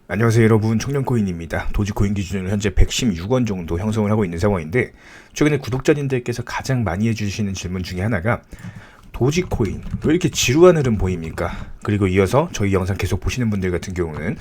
안녕하세요 여러분, 청년코인입니다. 도지코인 기준으로 현재 116원 정도 형성을 하고 있는 상황인데, 최근에 구독자님들께서 가장 많이 해주시는 질문 중에 하나가 도지코인 왜 이렇게 지루한 흐름 보입니까? 그리고 이어서 저희 영상 계속 보시는 분들 같은 경우는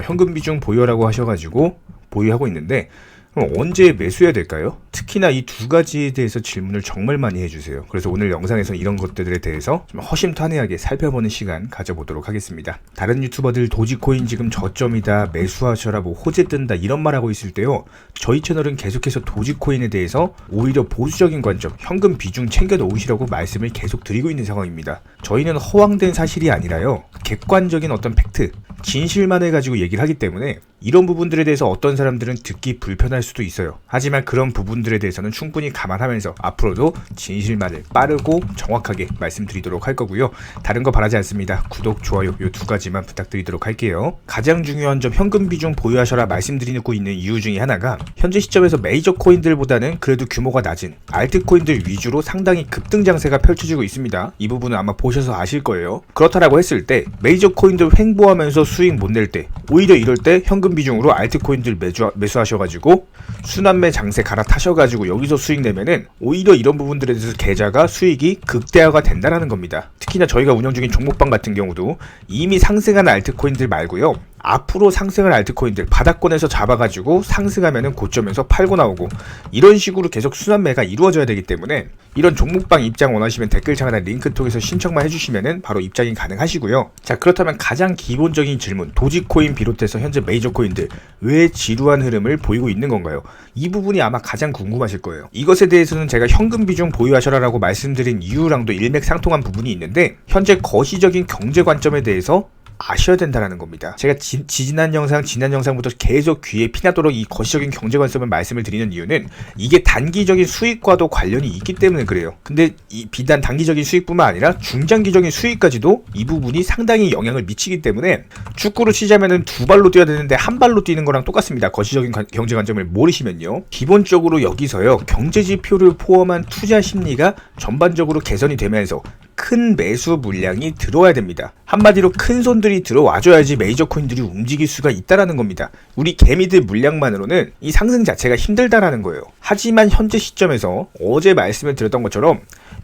현금 비중 보유라고 하셔가지고 보유하고 있는데, 그럼 언제 매수해야 될까요? 특히나 이 두 가지에 대해서 질문을 정말 많이 해주세요. 그래서 오늘 영상에서 이런 것들에 대해서 좀 허심탄회하게 살펴보는 시간 가져보도록 하겠습니다. 다른 유튜버들 도지코인 지금 저점이다, 매수하셔라, 뭐 호재 뜬다 이런 말하고 있을 때요, 저희 채널은 계속해서 도지코인에 대해서 오히려 보수적인 관점, 현금 비중 챙겨 놓으시라고 말씀을 계속 드리고 있는 상황입니다. 저희는 허황된 사실이 아니라요, 객관적인 어떤 팩트, 진실만을 가지고 얘기를 하기 때문에 이런 부분들에 대해서 어떤 사람들은 듣기 불편할 수도 있어요. 하지만 그런 부분들에 대해서는 충분히 감안하면서 앞으로도 진실만을 빠르고 정확하게 말씀드리도록 할 거고요. 다른 거 바라지 않습니다. 구독, 좋아요 이 두 가지만 부탁드리도록 할게요. 가장 중요한 점, 현금 비중 보유하셔라 말씀드리고 있는 이유 중에 하나가 현재 시점에서 메이저 코인들보다는 그래도 규모가 낮은 알트코인들 위주로 상당히 급등 장세가 펼쳐지고 있습니다. 이 부분은 아마 보셔서 아실 거예요. 그렇다라고 했을 때 메이저 코인들 횡보하면서 수익 못 낼 때, 오히려 이럴 때 현금 비중으로 알트코인들 매수하셔가지고 순환매 장세 갈아타셔가지고 여기서 수익 내면은 오히려 이런 부분들에 대해서 계좌가 수익이 극대화가 된다라는 겁니다. 특히나 저희가 운영 중인 종목방 같은 경우도 이미 상승한 알트코인들 말고요, 앞으로 상승할 알트코인들 바닥권에서 잡아가지고 상승하면은 고점에서 팔고 나오고, 이런 식으로 계속 순환매가 이루어져야 되기 때문에 이런 종목방 입장 원하시면 댓글창이나 링크 통해서 신청만 해주시면은 바로 입장이 가능하시고요. 자, 그렇다면 가장 기본적인 질문, 도지코인 비롯해서 현재 메이저 코인들 왜 지루한 흐름을 보이고 있는 건가요? 이 부분이 아마 가장 궁금하실 거예요. 이것에 대해서는 제가 현금 비중 보유하셔라라고 말씀드린 이유랑도 일맥상통한 부분이 있는데, 현재 거시적인 경제 관점에 대해서 아셔야 된다는 겁니다. 제가 지난 영상부터 계속 귀에 피나도록 이 거시적인 경제 관점을 말씀을 드리는 이유는 이게 단기적인 수익과도 관련이 있기 때문에 그래요. 근데 이 비단 단기적인 수익뿐만 아니라 중장기적인 수익까지도 이 부분이 상당히 영향을 미치기 때문에, 축구로 치자면은 두 발로 뛰어야 되는데 한 발로 뛰는 거랑 똑같습니다. 거시적인 경제 관점을 모르시면요. 기본적으로 여기서요, 경제 지표를 포함한 투자 심리가 전반적으로 개선이 되면서 큰 매수 물량이 들어와야 됩니다. 한마디로 큰 손들이 들어와줘야지 메이저 코인들이 움직일 수가 있다라는 겁니다. 우리 개미들 물량만으로는 이 상승 자체가 힘들다라는 거예요. 하지만 현재 시점에서 어제 말씀을 드렸던 것처럼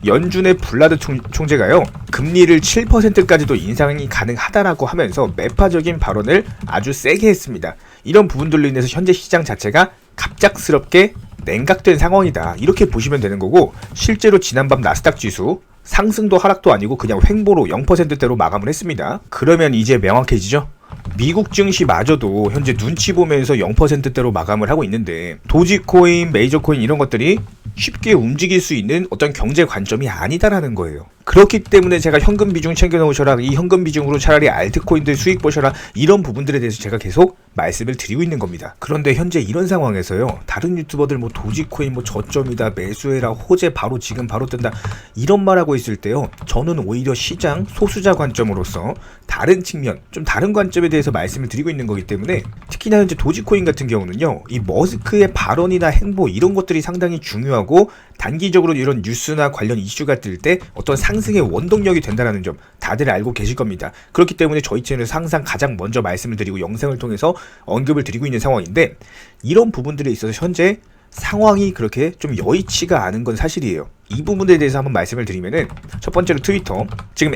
연준의 블라드 총재가요, 금리를 7%까지도 인상이 가능하다라고 하면서 매파적인 발언을 아주 세게 했습니다. 이런 부분들로 인해서 현재 시장 자체가 갑작스럽게 냉각된 상황이다, 이렇게 보시면 되는 거고, 실제로 지난밤 나스닥 지수 상승도 하락도 아니고 그냥 횡보로 0%대로 마감을 했습니다. 그러면 이제 명확해지죠? 미국 증시마저도 현재 눈치 보면서 0%대로 마감을 하고 있는데, 도지코인, 메이저코인 이런 것들이 쉽게 움직일 수 있는 어떤 경제 관점이 아니다라는 거예요. 그렇기 때문에 제가 현금 비중 챙겨 놓으셔라, 이 현금 비중으로 차라리 알트코인들 수익 보셔라, 이런 부분들에 대해서 제가 계속 말씀을 드리고 있는 겁니다. 그런데 현재 이런 상황에서요, 다른 유튜버들 뭐 도지코인 뭐 저점이다, 매수해라, 호재 바로 지금 바로 뜬다 이런 말하고 있을 때요, 저는 오히려 시장 소수자 관점으로서 다른 측면, 좀 다른 관점에 대해서 말씀을 드리고 있는 거기 때문에, 특히나 현재 도지코인 같은 경우는요, 이 머스크의 발언이나 행보 이런 것들이 상당히 중요하고, 단기적으로 이런 뉴스나 관련 이슈가 뜰 때 어떤 상승의 원동력이 된다는 점 다들 알고 계실 겁니다. 그렇기 때문에 저희 채널에서 항상 가장 먼저 말씀을 드리고 영상을 통해서 언급을 드리고 있는 상황인데, 이런 부분들에 있어서 현재 상황이 그렇게 좀 여의치가 않은 건 사실이에요. 이 부분에 대해서 한번 말씀을 드리면은, 첫 번째로 트위터, 지금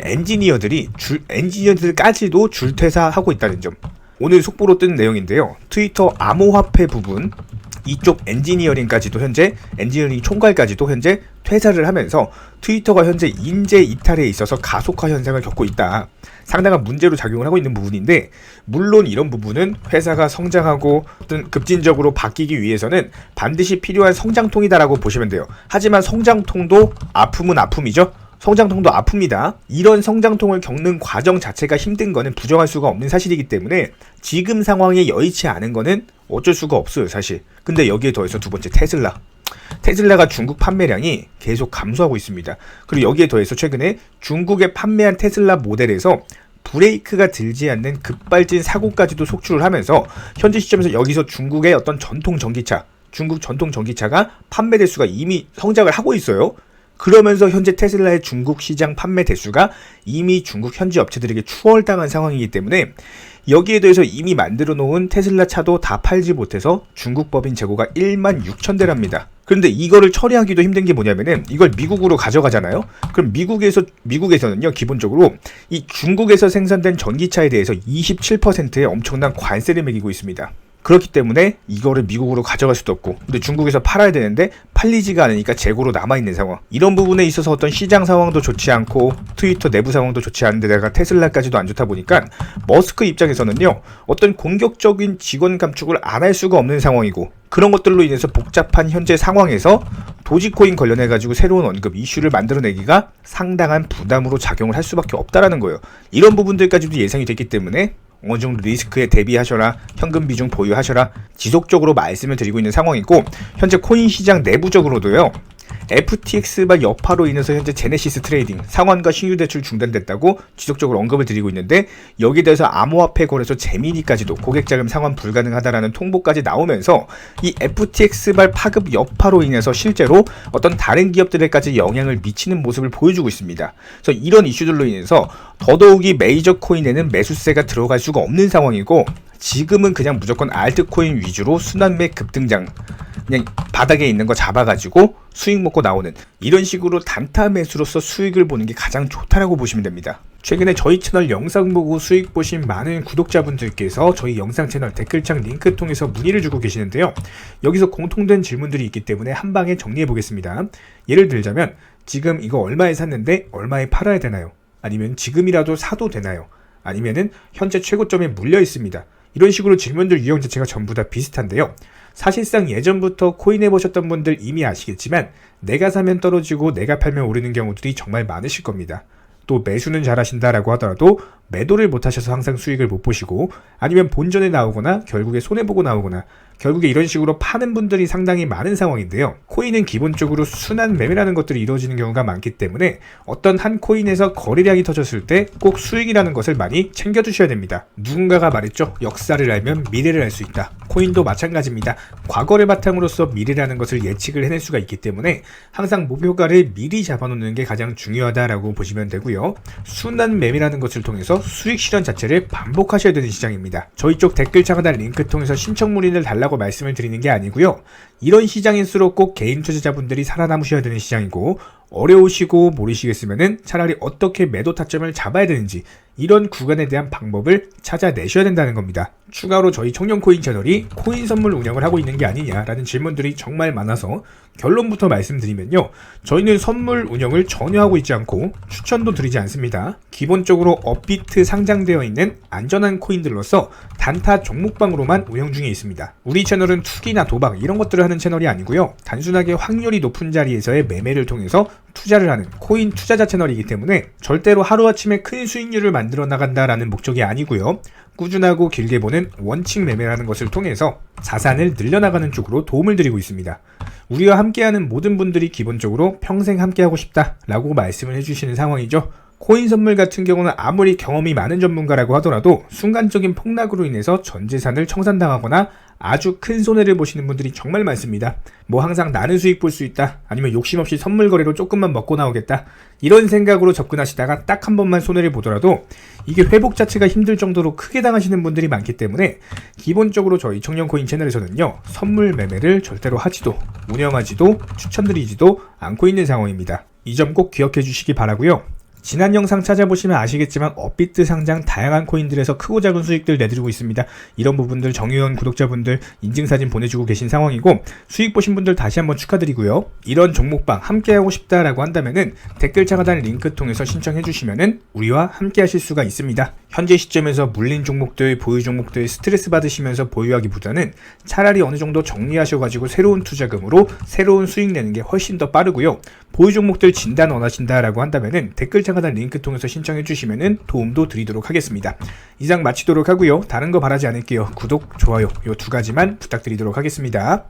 엔지니어들까지도 줄퇴사하고 있다는 점, 오늘 속보로 뜬 내용인데요. 트위터 암호화폐 부분 이쪽 엔지니어링까지도 현재 엔지니어링 총괄까지도 현재 퇴사를 하면서 트위터가 현재 인재 이탈에 있어서 가속화 현상을 겪고 있다, 상당한 문제로 작용을 하고 있는 부분인데, 물론 이런 부분은 회사가 성장하고 어떤 급진적으로 바뀌기 위해서는 반드시 필요한 성장통이다라고 보시면 돼요. 하지만 성장통도 아픔은 아픔이죠. 성장통도 아픕니다. 이런 성장통을 겪는 과정 자체가 힘든 거는 부정할 수가 없는 사실이기 때문에 지금 상황에 여의치 않은 거는 어쩔 수가 없어요, 사실. 근데 여기에 더해서 두 번째 테슬라가 중국 판매량이 계속 감소하고 있습니다. 그리고 여기에 더해서 최근에 중국에 판매한 테슬라 모델에서 브레이크가 들지 않는 급발진 사고까지도 속출을 하면서 현재 시점에서 여기서 중국의 어떤 중국 전통 전기차가 판매 대수가 이미 성장을 하고 있어요. 그러면서 현재 테슬라의 중국 시장 판매 대수가 이미 중국 현지 업체들에게 추월당한 상황이기 때문에 여기에 대해서 이미 만들어 놓은 테슬라 차도 다 팔지 못해서 중국 법인 재고가 1만 6천 대랍니다. 그런데 이거를 처리하기도 힘든 게 뭐냐면은 이걸 미국으로 가져가잖아요. 그럼 미국에서는요 기본적으로 이 중국에서 생산된 전기차에 대해서 27%의 엄청난 관세를 매기고 있습니다. 그렇기 때문에 이거를 미국으로 가져갈 수도 없고, 근데 중국에서 팔아야 되는데 팔리지가 않으니까 재고로 남아있는 상황. 이런 부분에 있어서 어떤 시장 상황도 좋지 않고 트위터 내부 상황도 좋지 않은데다가 테슬라까지도 안 좋다 보니까 머스크 입장에서는요 어떤 공격적인 직원 감축을 안 할 수가 없는 상황이고, 그런 것들로 인해서 복잡한 현재 상황에서 도지코인 관련해가지고 새로운 언급 이슈를 만들어내기가 상당한 부담으로 작용을 할 수밖에 없다라는 거예요. 이런 부분들까지도 예상이 됐기 때문에 어느 정도 리스크에 대비하셔라, 현금 비중 보유하셔라 지속적으로 말씀을 드리고 있는 상황이고, 현재 코인 시장 내부적으로도요 FTX발 여파로 인해서 현재 제네시스 트레이딩 상환과 신유 대출 중단됐다고 지속적으로 언급을 드리고 있는데, 여기에 대해서 암호화폐 거래소 제미니까지도 고객 자금 상환 불가능하다라는 통보까지 나오면서 이 FTX발 파급 여파로 인해서 실제로 어떤 다른 기업들에까지 영향을 미치는 모습을 보여주고 있습니다. 그래서 이런 이슈들로 인해서 더더욱이 메이저 코인에는 매수세가 들어갈 수가 없는 상황이고, 지금은 그냥 무조건 알트코인 위주로 순환매 급등장, 그냥 바닥에 있는 거 잡아가지고 수익 먹고 나오는 이런 식으로 단타 매수로서 수익을 보는 게 가장 좋다라고 보시면 됩니다. 최근에 저희 채널 영상 보고 수익 보신 많은 구독자분들께서 저희 영상 채널 댓글창 링크 통해서 문의를 주고 계시는데요. 여기서 공통된 질문들이 있기 때문에 한 방에 정리해 보겠습니다. 예를 들자면 지금 이거 얼마에 샀는데 얼마에 팔아야 되나요? 아니면 지금이라도 사도 되나요? 아니면은 현재 최고점에 물려 있습니다. 이런 식으로 질문들 유형 자체가 전부 다 비슷한데요. 사실상 예전부터 코인 해보셨던 분들 이미 아시겠지만 내가 사면 떨어지고 내가 팔면 오르는 경우들이 정말 많으실 겁니다. 또 매수는 잘하신다라고 하더라도 매도를 못하셔서 항상 수익을 못 보시고, 아니면 본전에 나오거나 결국에 손해보고 나오거나 결국에 이런 식으로 파는 분들이 상당히 많은 상황인데요. 코인은 기본적으로 순환 매매라는 것들이 이루어지는 경우가 많기 때문에 어떤 한 코인에서 거래량이 터졌을 때 꼭 수익이라는 것을 많이 챙겨두셔야 됩니다. 누군가가 말했죠. 역사를 알면 미래를 알 수 있다. 코인도 마찬가지입니다. 과거를 바탕으로서 미래라는 것을 예측을 해낼 수가 있기 때문에 항상 목표가를 미리 잡아놓는 게 가장 중요하다라고 보시면 되고요. 순환 매매라는 것을 통해서 수익 실현 자체를 반복하셔야 되는 시장입니다. 저희 쪽 댓글창 하단 링크 통해서 신청 문의를 달라고 말씀을 드리는 게 아니고요. 이런 시장일수록 꼭 개인 투자자분들이 살아남으셔야 되는 시장이고, 어려우시고 모르시겠으면은 차라리 어떻게 매도 타점을 잡아야 되는지 이런 구간에 대한 방법을 찾아내셔야 된다는 겁니다. 추가로 저희 청년코인 채널이 코인 선물 운영을 하고 있는 게 아니냐라는 질문들이 정말 많아서 결론부터 말씀드리면요. 저희는 선물 운영을 전혀 하고 있지 않고 추천도 드리지 않습니다. 기본적으로 업비트 상장되어 있는 안전한 코인들로서 단타 종목방으로만 운영 중에 있습니다. 우리 채널은 투기나 도박 이런 것들을 하는 채널이 아니고요. 단순하게 확률이 높은 자리에서의 매매를 통해서 투자를 하는 코인 투자자 채널이기 때문에 절대로 하루아침에 큰 수익률을 만들어 나간다라는 목적이 아니고요. 꾸준하고 길게 보는 원칙 매매라는 것을 통해서 자산을 늘려나가는 쪽으로 도움을 드리고 있습니다. 우리와 함께하는 모든 분들이 기본적으로 평생 함께하고 싶다라고 말씀을 해주시는 상황이죠. 코인 선물 같은 경우는 아무리 경험이 많은 전문가라고 하더라도 순간적인 폭락으로 인해서 전 재산을 청산당하거나 아주 큰 손해를 보시는 분들이 정말 많습니다. 뭐 항상 나는 수익 볼 수 있다, 아니면 욕심 없이 선물 거래로 조금만 먹고 나오겠다, 이런 생각으로 접근하시다가 딱 한 번만 손해를 보더라도 이게 회복 자체가 힘들 정도로 크게 당하시는 분들이 많기 때문에 기본적으로 저희 청년코인 채널에서는요, 선물 매매를 절대로 하지도 운영하지도 추천드리지도 않고 있는 상황입니다. 이 점 꼭 기억해 주시기 바라고요. 지난 영상 찾아보시면 아시겠지만 업비트 상장 다양한 코인들에서 크고 작은 수익들 내드리고 있습니다. 이런 부분들 정유원 구독자분들 인증사진 보내주고 계신 상황이고, 수익 보신 분들 다시 한번 축하드리고요. 이런 종목방 함께하고 싶다라고 한다면은 댓글창 하단 링크 통해서 신청해 주시면은 우리와 함께 하실 수가 있습니다. 현재 시점에서 물린 종목들, 보유 종목들 스트레스 받으시면서 보유하기보다는 차라리 어느 정도 정리하셔가지고 새로운 투자금으로 새로운 수익 내는 게 훨씬 더 빠르고요. 보유 종목들 진단 원하신다라고 한다면은 댓글창 하단 링크 통해서 신청해 주시면은 도움도 드리도록 하겠습니다. 이상 마치도록 하고요. 다른 거 바라지 않을게요. 구독, 좋아요 요 두 가지만 부탁드리도록 하겠습니다.